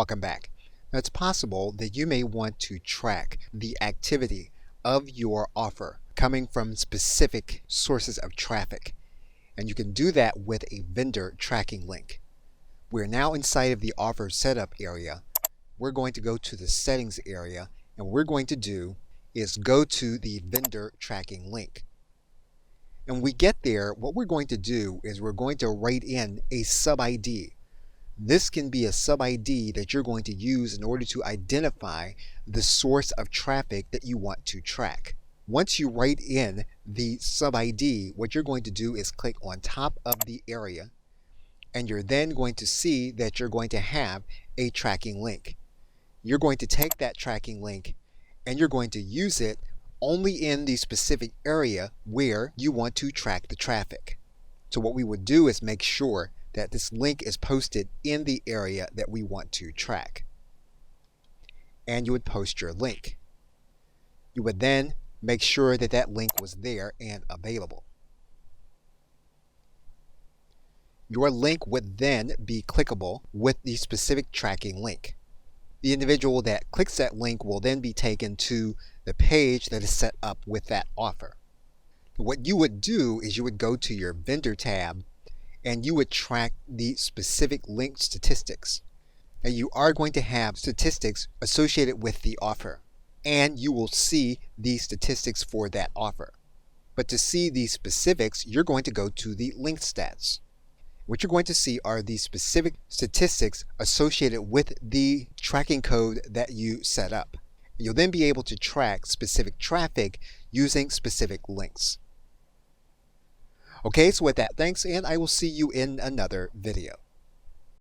Welcome back. Now, it's possible that you may want to track the activity of your offer coming from specific sources of traffic, and you can do that with a vendor tracking link. We're now inside of the offer setup area. We're going to go to the settings area, and what we're going to do is go to the vendor tracking link. And when we get there, what we're going to do is we're going to write in a sub ID. This can be a sub ID that you're going to use in order to identify the source of traffic that you want to track. Once you write in the sub ID, what you're going to do is click on top of the area, and you're then going to see that you're going to have a tracking link. You're going to take that tracking link and you're going to use it only in the specific area where you want to track the traffic. So what we would do is make sure that this link is posted in the area that we want to track. And you would post your link. You would then make sure that that link was there and available. Your link would then be clickable with the specific tracking link. The individual that clicks that link will then be taken to the page that is set up with that offer. What you would do is you would go to your vendor tab and you would track the specific link statistics. And you are going to have statistics associated with the offer, and you will see the statistics for that offer. But to see the specifics, you're going to go to the link stats. What you're going to see are the specific statistics associated with the tracking code that you set up. You'll then be able to track specific traffic using specific links. Okay, so with that, thanks, and I will see you in another video.